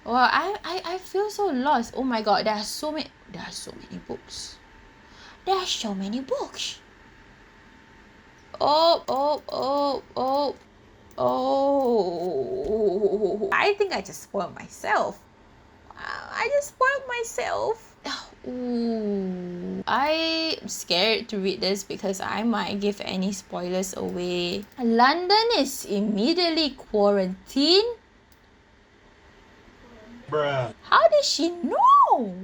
Well, I feel so lost. Oh my god, there are so many books. There are so many books. Oh. I think I just spoiled myself. I just spoiled myself. Ooh. I'm scared to read this because I might give any spoilers away. London is immediately quarantined. Bruh. How did she know?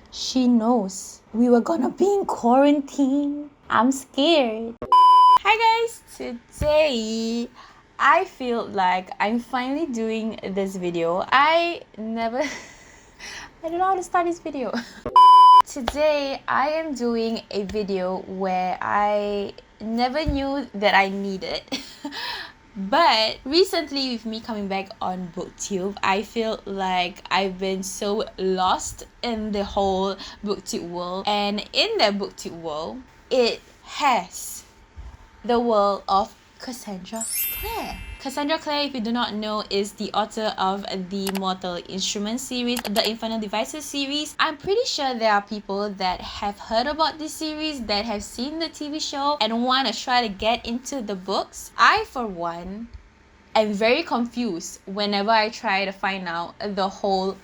She knows we were gonna be in quarantine. I'm scared. Hi guys, today I feel like I'm finally doing this video. I don't know how to start this video. Today I am doing a video where I never knew that I needed. But recently, with me coming back on booktube, I feel like I've been so lost in the whole booktube world. And in that booktube world, it has the world of Cassandra Clare. Cassandra Clare, if you do not know, is the author of the Mortal Instruments series, the Infernal Devices series. I'm pretty sure there are people that have heard about this series, that have seen the TV show and want to try to get into the books. I, for one, am very confused whenever I try to find out the whole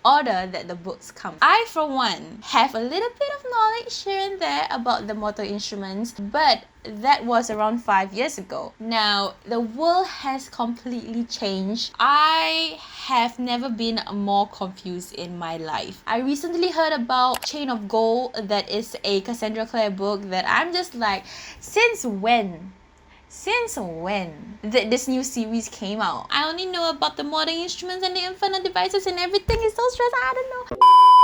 order that the books come. I, for one, have a little bit of knowledge here and there about the Mortal Instruments, but that was around 5 years ago. Now, the world has completely changed. I have never been more confused in my life. I recently heard about Chain of Gold, that is a Cassandra Clare book that I'm just like, since when? Since when this new series came out? I only know about the Mortal Instruments and the Infernal Devices, and everything is so stressed. I don't know.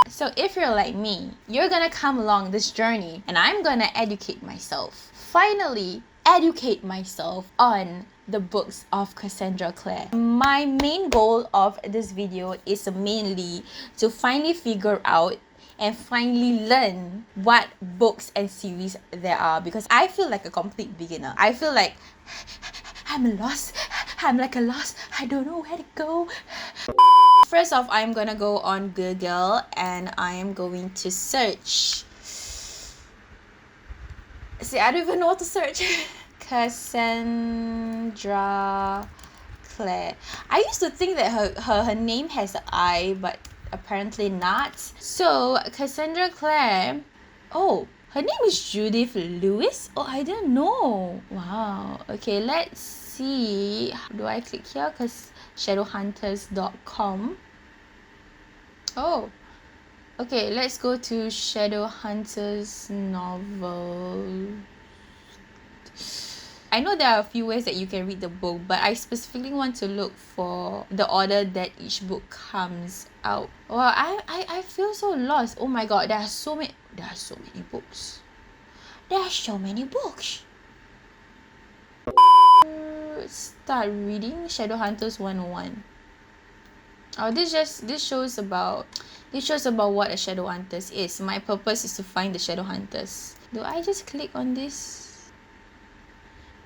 So if you're like me, you're gonna come along this journey and I'm gonna educate myself. Finally, educate myself on the books of Cassandra Clare. My main goal of this video is mainly to finally figure out and finally learn what books and series there are, because I feel like a complete beginner. I feel like I'm lost. I'm like a lost. I don't know where to go. First off, I'm gonna go on Google and I am going to search. See, I don't even know what to search. Cassandra Clare. I used to think that her name has an I, but apparently not. So Cassandra Clare, oh, her name is Judith Lewis. Oh, I didn't know. Wow. Okay, let's see. Do I click here? Because shadowhunters.com. Oh, okay, let's go to Shadowhunters novel. I know there are a few ways that you can read the book, but I specifically want to look for the order that each book comes out. Well, I feel so lost. Oh my god, there are so many books. There are so many books. Start reading Shadowhunters 101. Oh, this shows about what a Shadowhunters is. My purpose is to find the Shadowhunters. Do I just click on this?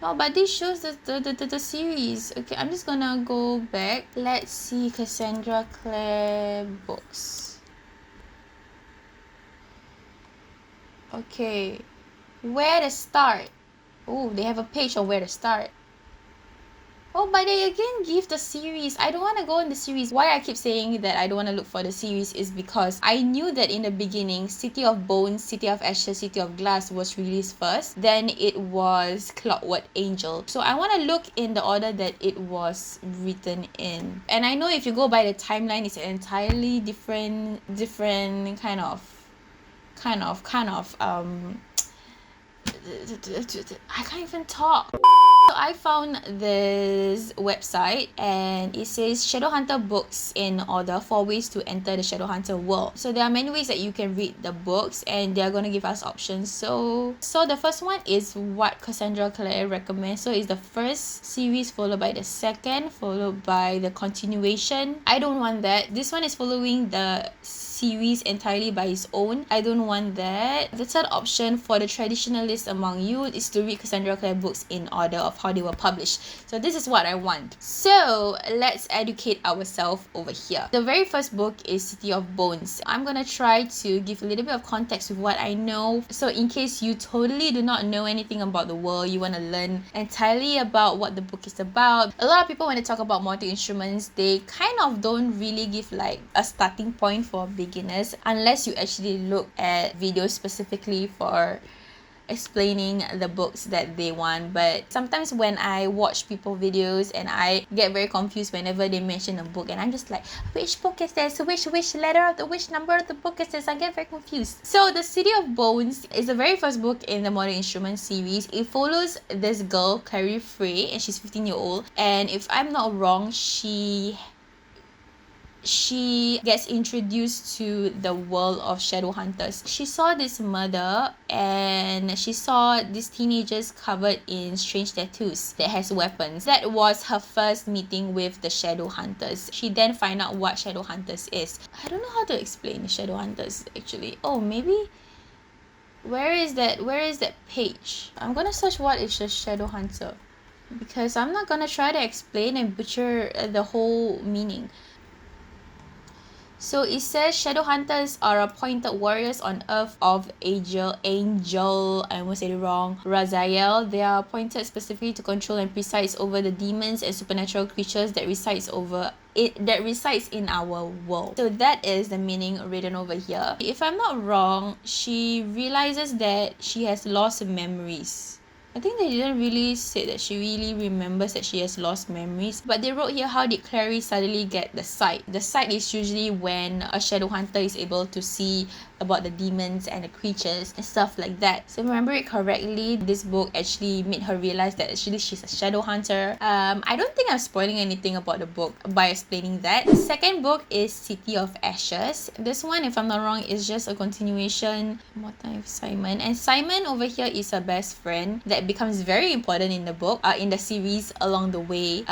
No, but this shows the series. Okay, I'm just gonna go back. Let's see Cassandra Clare books. Okay, where to start? Oh, they have a page on where to start. Oh, but they again give the series. I don't want to go in the series. Why I keep saying that I don't want to look for the series is because I knew that in the beginning, City of Bones, City of Ashes, City of Glass was released first. Then it was Clockwork Angel. So I want to look in the order that it was written in. And I know if you go by the timeline, it's an entirely different kind of I can't even talk. So I found this website and it says Shadowhunter books in order, 4 ways to enter the Shadowhunter world. So there are many ways that you can read the books and they're going to give us options. So the first one is what Cassandra Clare recommends. So it's the first series followed by the second, followed by the continuation. I don't want that. This one is following the series entirely by its own. I don't want that. The third option for the traditionalist among you is to read Cassandra Clare books in order of how they were published. So this is what I want. So let's educate ourselves over here. The very first book is City of Bones. I'm gonna try to give a little bit of context with what I know. So in case you totally do not know anything about the world, you want to learn entirely about what the book is about. A lot of people, when they talk about multi-instruments, they kind of don't really give like a starting point for beginners unless you actually look at videos specifically for explaining the books that they want. But sometimes when I watch people videos and I get very confused whenever they mention a book, and I'm just like, which book is this, which letter of the which number of the book is this? I get very confused. So the City of Bones is the very first book in the Modern Instruments series. It follows this girl, Clary Frey, and she's 15 years old, and if I'm not wrong, she gets introduced to the world of shadowhunters. She saw this murder and she saw these teenagers covered in strange tattoos that has weapons. That was her first meeting with the shadowhunters. She then find out what shadowhunters is. I don't know how to explain shadowhunters actually. Oh, maybe where is that page? I'm gonna search what is a shadowhunter, because I'm not gonna try to explain and butcher the whole meaning. So it says shadowhunters are appointed warriors on earth of angel, I almost said it wrong, Raziel. They are appointed specifically to control and preside over the demons and supernatural creatures that resides in our world. So that is the meaning written over here. If I'm not wrong, she realizes that she has lost memories. I think they didn't really say that she really remembers that she has lost memories, but they wrote here, how did Clary suddenly get the sight? The sight is usually when a shadowhunter is able to see about the demons and the creatures and stuff like that. So remember it correctly, this book actually made her realize that actually she's a shadowhunter. I don't think I'm spoiling anything about the book by explaining that. The second book is City of Ashes. This one, if I'm not wrong, is just a continuation. More time with Simon, and Simon over here is her best friend that becomes very important in the book, in the series along the way.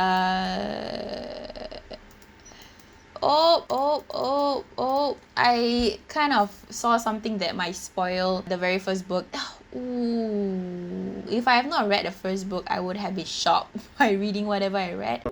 I kind of saw something that might spoil the very first book. Ooh, if I have not read the first book, I would have been shocked by reading whatever I read.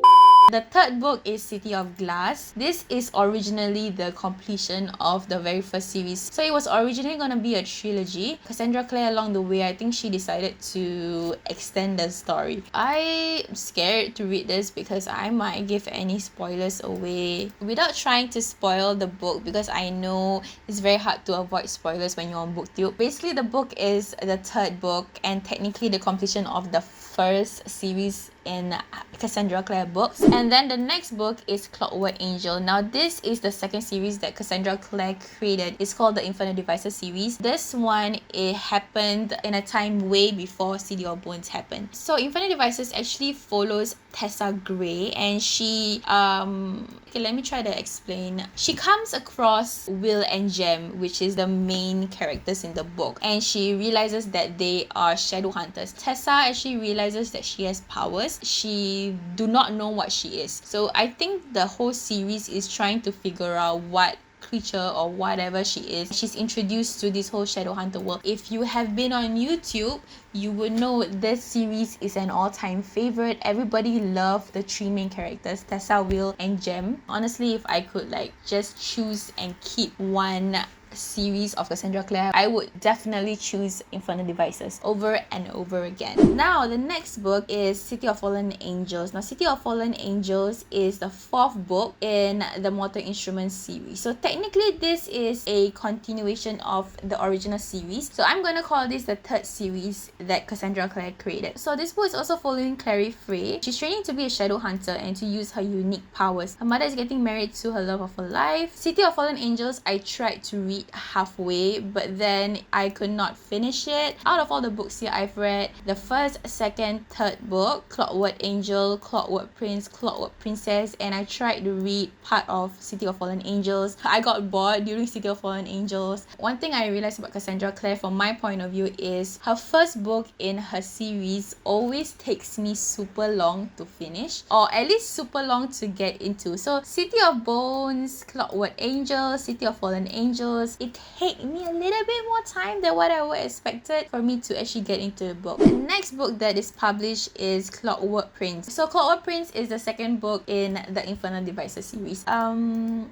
The third book is City of Glass. This is originally the completion of the very first series. So it was originally going to be a trilogy. Cassandra Clare, along the way, I think she decided to extend the story. I'm scared to read this because I might give any spoilers away without trying to spoil the book, because I know it's very hard to avoid spoilers when you're on booktube. Basically, the book is the third book and technically the completion of the first series in Cassandra Clare books. And then the next book is Clockwork Angel. Now this is the second series that Cassandra Clare created. It's called the Infinite Devices series. This one, it happened in a time way before City of Bones happened. So Infinite Devices actually follows Tessa Gray, and she okay, let me try to explain. She comes across Will and Jem, which is the main characters in the book, and she realizes that they are shadowhunters. Tessa actually realizes that she has powers. She do not know what she is. So I think the whole series is trying to figure out what creature or whatever she is. She's introduced to this whole shadowhunter world. If you have been on YouTube, you would know this series is an all-time favorite. Everybody loved the three main characters, Tessa, Will, and Jem. Honestly, if I could like just choose and keep one series of Cassandra Clare, I would definitely choose Infinite Devices over and over again. Now, the next book is City of Fallen Angels. Now, City of Fallen Angels is the fourth book in the Mortal Instruments series. So technically, this is a continuation of the original series. So I'm gonna call this the third series that Cassandra Clare created. So this book is also following Clary Frey. She's training to be a shadow hunter and to use her unique powers. Her mother is getting married to her love of her life. City of Fallen Angels, I tried to read halfway, but then I could not finish it. Out of all the books here I've read, the first, second, third book, Clockwork Angel, Clockwork Prince, Clockwork Princess, and I tried to read part of City of Fallen Angels. I got bored during City of Fallen Angels. One thing I realized about Cassandra Clare from my point of view is her first book in her series always takes me super long to finish, or at least super long to get into. So City of Bones, Clockwork Angel, City of Fallen Angels, because it take me a little bit more time than what I would expected for me to actually get into the book. The next book that is published is Clockwork Prince. So Clockwork Prince is the second book in the Infernal Devices series.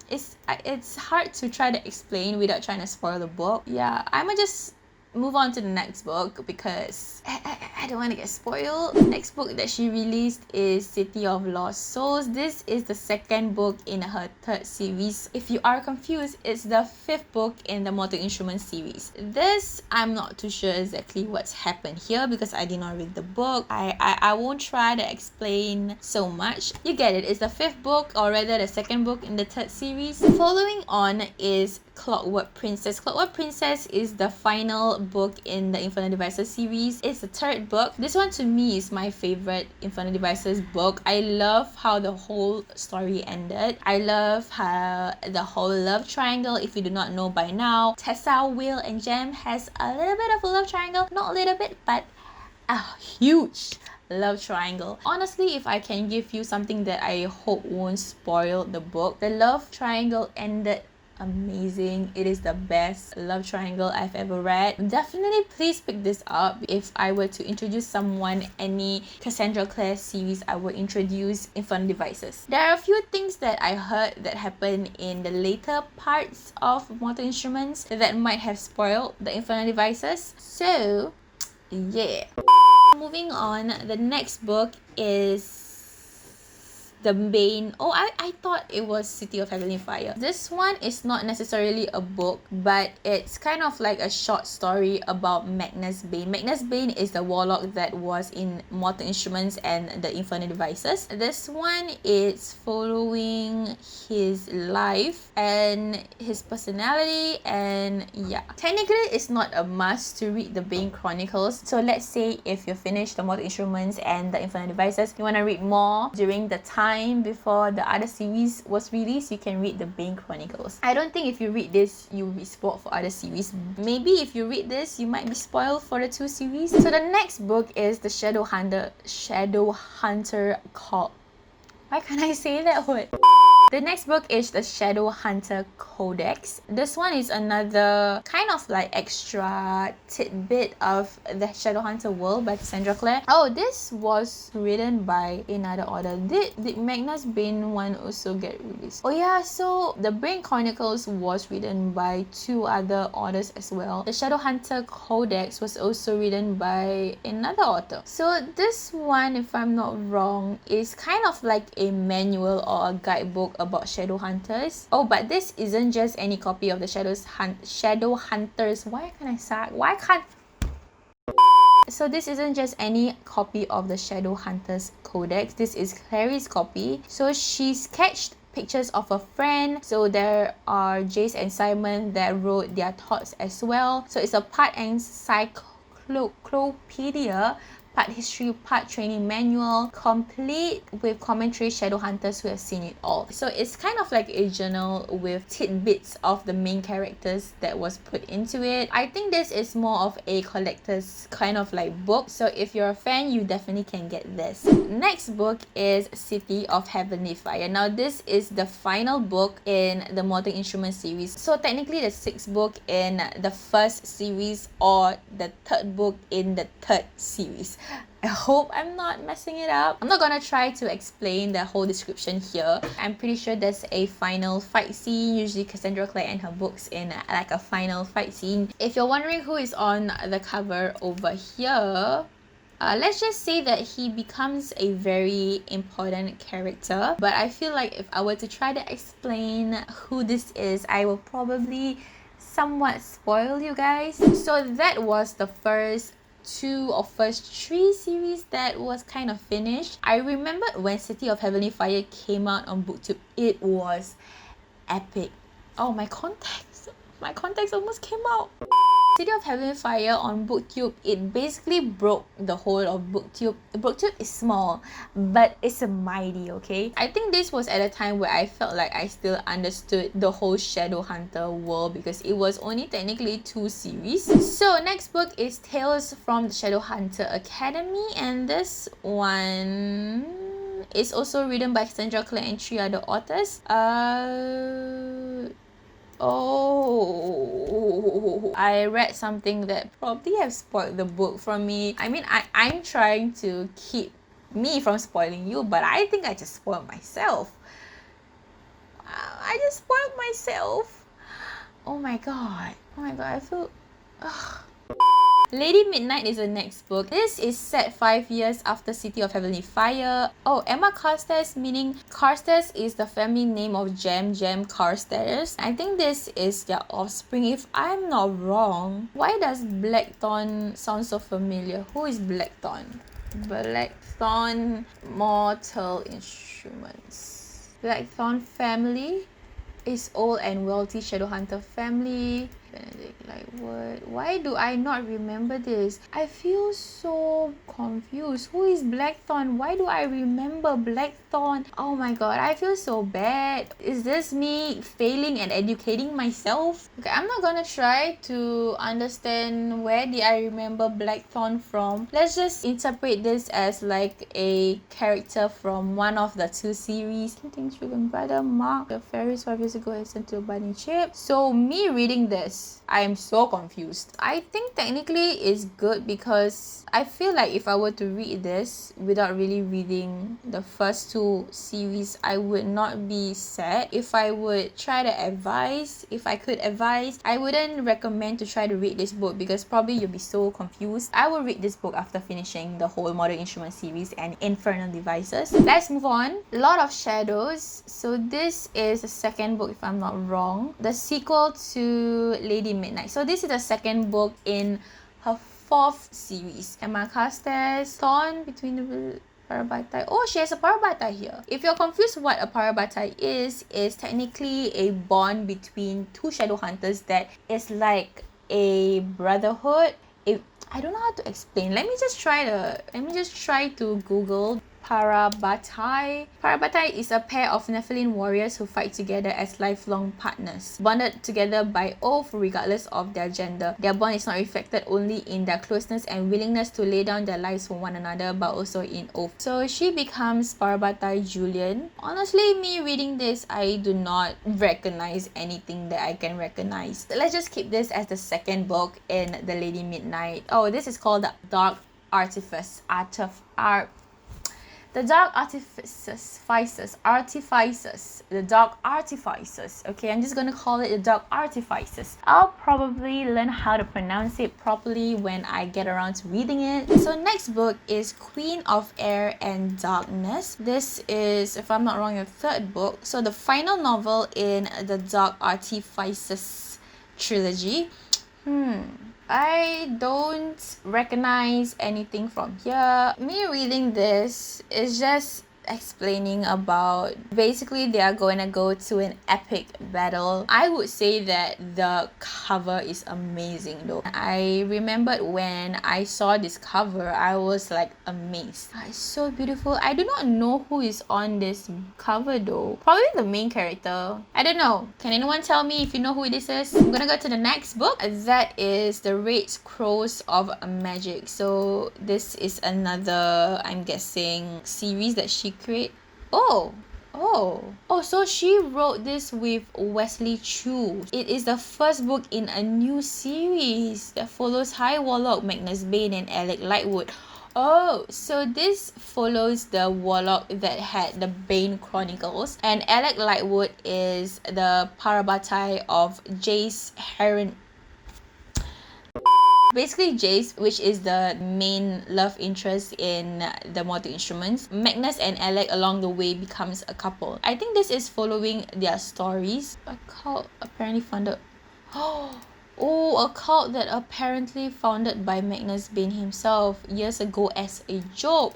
It's hard to try to explain without trying to spoil the book. Yeah, I'ma just move on to the next book because I don't want to get spoiled. The next book that she released is City of Lost Souls. This is the second book in her third series. If you are confused, it's the fifth book in the Mortal Instruments series. This, I'm not too sure exactly what's happened here because I did not read the book. I won't try to explain so much. You get it. It's the fifth book, or rather the second book in the third series. Following on is Clockwork Princess. Clockwork Princess is the final book in the Infernal Devices series. It's the third book. This one to me is my favorite Infernal Devices book. I love how the whole story ended. I love how the whole love triangle, if you do not know by now, Tessa, Will, and Jem has a little bit of a love triangle. Not a little bit, but a huge love triangle. Honestly, if I can give you something that I hope won't spoil the book, the love triangle ended amazing. It is the best love triangle I've ever read. Definitely please pick this up. If I were to introduce someone any Cassandra Clare series, I would introduce Infernal Devices. There are a few things that I heard that happened in the later parts of Mortal Instruments that might have spoiled the Infernal Devices. So yeah. Moving on, the next book is the main... Oh, I thought it was City of Heavenly Fire. This one is not necessarily a book, but it's kind of like a short story about Magnus Bane. Magnus Bane is the warlock that was in Mortal Instruments and the Infernal Devices. This one is following his life and his personality, and yeah. Technically, it's not a must to read the Bane Chronicles. So let's say if you finish the Mortal Instruments and the Infernal Devices, you want to read more during the time before the other series was released, you can read the Bane Chronicles. I don't think if you read this, you will be spoiled for other series. Maybe if you read this, you might be spoiled for the two series. So the next book is the Shadowhunter cult. Why can't I say that word? The next book is the Shadowhunter Codex. This one is another kind of like extra tidbit of the Shadowhunter world by Cassandra Clare. Oh, this was written by another author. Did Magnus Bane one also get released? Oh yeah, so the Bane Chronicles was written by two other authors as well. The Shadowhunter Codex was also written by another author. So this one, if I'm not wrong, is kind of like a manual or a guidebook about Shadowhunters. Oh, but this isn't just any copy of the Shadowhunters. So this isn't just any copy of the Shadowhunters Codex. This is Clary's copy. So she sketched pictures of a friend. So there are Jace and Simon that wrote their thoughts as well. So it's a part encyclopedia, part history, part training manual, complete with commentary Shadowhunters who have seen it all. So it's kind of like a journal with tidbits of the main characters that was put into it. I think this is more of a collector's kind of like book. So if you're a fan, you definitely can get this. Next book is City of Heavenly Fire. Now this is the final book in the Mortal Instruments series. So technically the sixth book in the first series or the third book in the third series. I hope I'm not messing it up. I'm not gonna try to explain the whole description here. I'm pretty sure there's a final fight scene. Usually Cassandra Clare and her books in like a final fight scene. If you're wondering who is on the cover over here, let's just say that he becomes a very important character. But I feel like if I were to try to explain who this is, I will probably somewhat spoil you guys. So that was the first three series that was kind of finished. I remember when City of Heavenly Fire came out on booktube, it was epic. Oh, my contacts almost came out. City of Heavenly Fire on booktube, it basically broke the whole of booktube. Booktube is small, but it's mighty, okay? I think this was at a time where I felt like I still understood the whole Shadowhunter world because it was only technically 2 series. So next book is Tales from the Shadowhunter Academy, and this one is also written by Cassandra Clare and 3 other authors. Oh, I read something that probably have spoiled the book from me. I mean, I'm trying to keep me from spoiling you, but I think I just spoiled myself. I just spoiled myself. Oh my god. Oh my god, I feel... Ugh. Lady Midnight is the next book. This is set 5 years after City of Heavenly Fire. Oh, Emma Carstairs, meaning Carstairs is the family name of Jem Carstairs. I think this is their offspring, if I'm not wrong. Why does Blackthorn sound so familiar? Who is Blackthorn? Blackthorn Mortal Instruments. Blackthorn family is old and wealthy Shadowhunter family. Benedict, like what? Why do I not remember this? I feel so confused. Who is Blackthorn? Why do I remember Blackthorn? Oh my god, I feel so bad. Is this me failing and educating myself? Okay, I'm not gonna try to understand where did I remember Blackthorn from. Let's just interpret this as like a character from one of the 2 series. Things driven brother Mark, the fairies 5 years ago has sent to a bunny chip. So me reading this, I am so confused. I think technically it's good because I feel like if I were to read this without really reading the first 2 series, I would not be sad. If I would try to advise, if I could advise, I wouldn't recommend to try to read this book because probably you'll be so confused. I will read this book after finishing the whole Modern Instrument series and Infernal Devices. Let's move on. Lot of Shadows. So this is the second book if I'm not wrong. The sequel to Lady Midnight. So this is the second book in her 4th series. Emma Carstairs, Thorn between the Parabatai. Oh, she has a Parabatai here. If you're confused what a Parabatai is technically a bond between 2 Shadowhunters that is like a brotherhood. I don't know how to explain. Let me just try to Google Parabatai. Parabatai is a pair of Nephilim warriors who fight together as lifelong partners, bonded together by oath regardless of their gender. Their bond is not reflected only in their closeness and willingness to lay down their lives for one another, but also in oath. So she becomes Parabatai Julian. Honestly, me reading this, I do not recognize anything that I can recognize. Let's just keep this as the second book in the Lady Midnight. Oh, this is called the Dark Artifice. The Dark Artificers. The Dark Artificers. Okay, I'm just gonna call it the Dark Artificers. I'll probably learn how to pronounce it properly when I get around to reading it. So next book is Queen of Air and Darkness. This is, if I'm not wrong, your 3rd book. So the final novel in the Dark Artificers trilogy. I don't recognize anything from here. Me reading this is just explaining about basically they are going to go to an epic battle. I would say that the cover is amazing though. I remembered when I saw this cover, I was like amazed. It's so beautiful. I do not know who is on this cover though. Probably the main character. I don't know. Can anyone tell me if you know who this is? I'm gonna go to the next book. That is The Red Scrolls of Magic. So this is another, I'm guessing, series that she create. Oh, so she wrote this with Wesley Chu. It is the first book in a new series that follows High Warlock Magnus Bane and Alec Lightwood. Oh, so this follows the warlock that had the Bane Chronicles, and Alec Lightwood is the Parabatai of Jace Heron. Basically Jace, which is the main love interest in the Mortal Instruments. Magnus and Alec along the way becomes a couple. I think this is following their stories. A cult apparently founded... Oh, a cult that apparently founded by Magnus Bane himself years ago as a joke.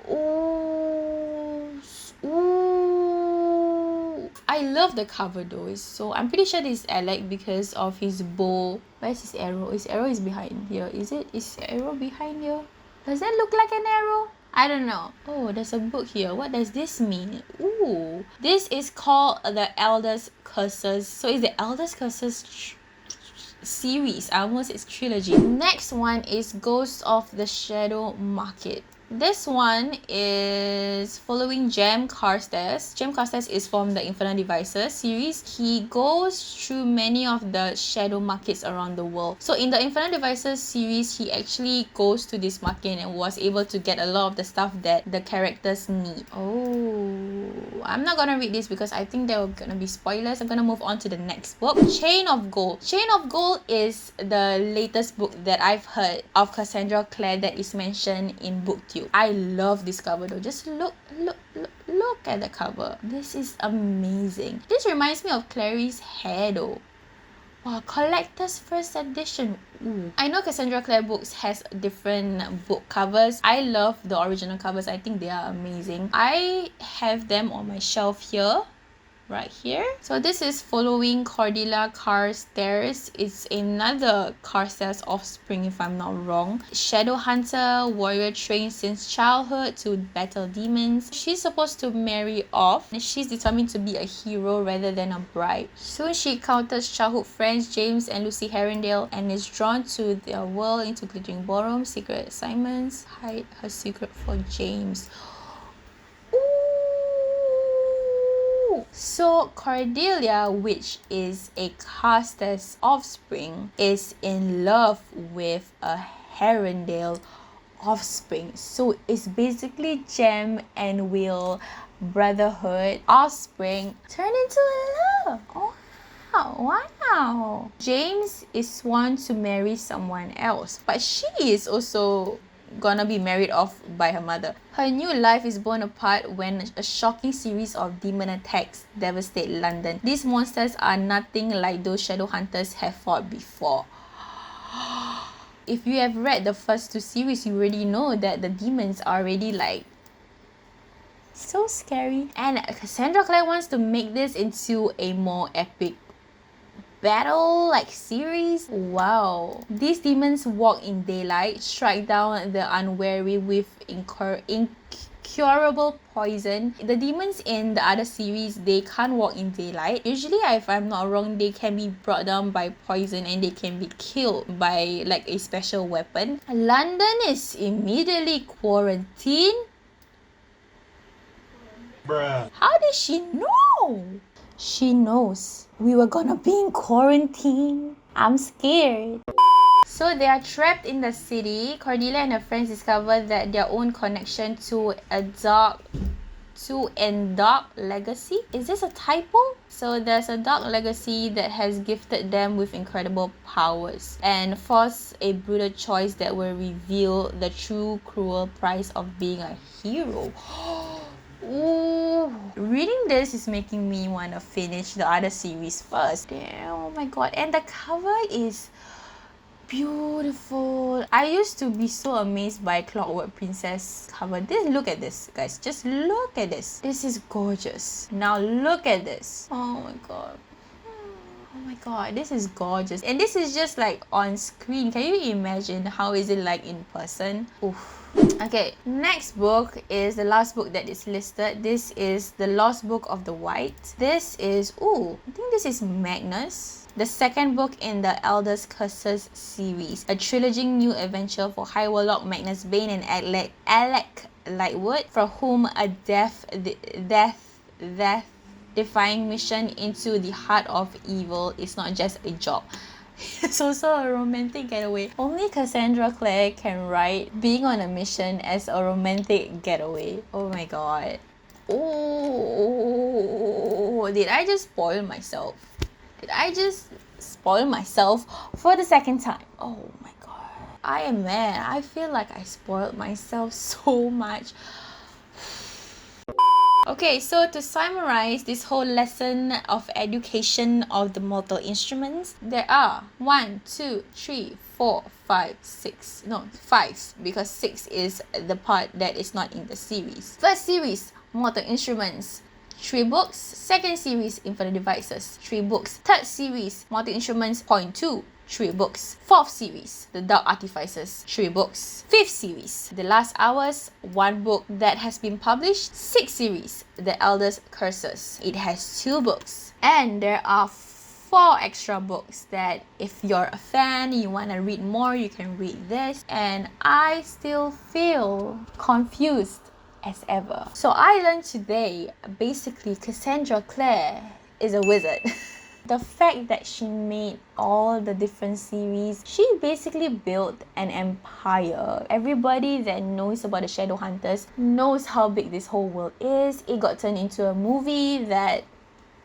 I love the cover though. So I'm pretty sure this is Alec because of his bow. Where's his arrow? His arrow is behind here. Is arrow behind here? Does that look like an arrow? I don't know. Oh, there's a book here. What does this mean? Ooh, this is called the Eldest Curses. So it's the Eldest Curses series. Almost it's trilogy. Next one is Ghosts of the Shadow Market. This one is following Jem Carstairs. Jem Carstairs is from the Infinite Devices series. He goes through many of the shadow markets around the world. So in the Infinite Devices series, he actually goes to this market and was able to get a lot of the stuff that the characters need. Oh, I'm not gonna read this because I think there are gonna be spoilers. I'm gonna move on to the next book. Chain of Gold. Chain of Gold is the latest book that I've heard of Cassandra Clare that is mentioned in booktube. I love this cover though. Just look at the cover. This is amazing. This reminds me of Clary's hair though. Wow, collector's first edition. Ooh. I know Cassandra Clare books has different book covers. I love the original covers. I think they are amazing. I have them on my shelf here. Right here. So this is following Cordelia Carstairs. It's another Carstairs offspring if I'm not wrong. Shadowhunter, warrior trained since childhood to battle demons. She's supposed to marry off and she's determined to be a hero rather than a bride. Soon she encounters childhood friends James and Lucy Herondale and is drawn to their world into glittering ballroom, secret assignments, hide her secret for James. So Cordelia, which is a Carstairs offspring, is in love with a Herondale offspring. So it's basically Jem and Will brotherhood offspring turned into love. Oh wow. James is sworn to marry someone else, but she is also gonna be married off by her mother. Her new life is blown apart when a shocking series of demon attacks devastate London. These monsters are nothing like those shadow hunters have fought before. If you have read the first two series, you already know that the demons are already like so scary. And Cassandra Clare wants to make this into a more epic battle like series. Wow. These demons walk in daylight, strike down the unwary with incurable poison. The demons in the other series, they can't walk in daylight. Usually, if I'm not wrong, they can be brought down by poison and they can be killed by like a special weapon. London is immediately quarantined. Bruh. How did she know? She knows we were gonna be in quarantine. I'm scared. So they are trapped in the city. Cordelia and her friends discover that their own connection to a dark legacy. Is this a typo? So there's a dark legacy that has gifted them with incredible powers and force a brutal choice that will reveal the true cruel price of being a hero. Ooh, reading this is making me want to finish the other series first. Damn, oh my god. And the cover is beautiful. I used to be so amazed by Clockwork Princess cover. Look at this, guys. Just look at this. This is gorgeous. Now look at this. Oh my god. Oh my god, this is gorgeous. And this is just like on screen. Can you imagine how is it like in person? Oof. Okay, next book is the last book that is listed. This is The Lost Book of the White. This is, I think this is Magnus, the second book in the Elder's Curses series, a trilogy new adventure for High Warlock Magnus Bane and Alec Lightwood, for whom a death-defying mission into the heart of evil is not just a job. It's also a romantic getaway. Only Cassandra Clare can write being on a mission as a romantic getaway. Oh my god. Oh, did I just spoil myself? Did I just spoil myself for the second time? Oh my god. I am mad. I feel like I spoiled myself so much. Okay, so to summarize this whole lesson of education of the mortal instruments, there are 1, 2, 3, 4, 5, 6. No, 5, because 6 is the part that is not in the series. First series, Mortal Instruments, 3 books. Second series, Infinite Devices, 3 books. Third series, Mortal Instruments Point 2, 3 books. Fourth series, The Dark Artificers, 3 books. Fifth series, The Last Hours, 1 book that has been published. Sixth series, The Elder's Curses. It has 2 books. And there are 4 extra books that if you're a fan, you want to read more, you can read this. And I still feel confused as ever. So I learned today, basically, Cassandra Clare is a wizard. The fact that she made all the different series, she basically built an empire. Everybody that knows about the Shadowhunters knows how big this whole world is. It got turned into a movie that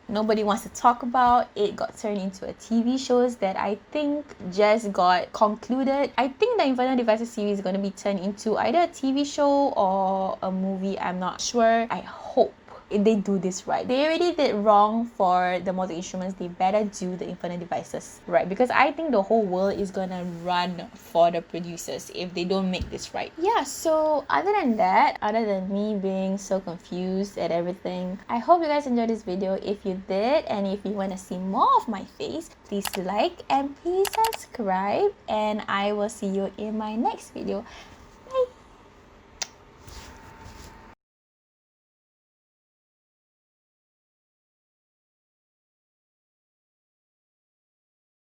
nobody wants to talk about. It got turned into a TV shows that I think just got concluded. I think the Infernal Devices series is going to be turned into either a TV show or a movie. I'm not sure. I hope they do this right. They already did wrong for the Mortal Instruments. They better do the Infernal Devices right, because I think the whole world is gonna run for the producers if they don't make this right. Yeah, so other than that, other than me being so confused at everything, I hope you guys enjoyed this video. If you did, and if you want to see more of my face, please like and please subscribe, and I will see you in my next video.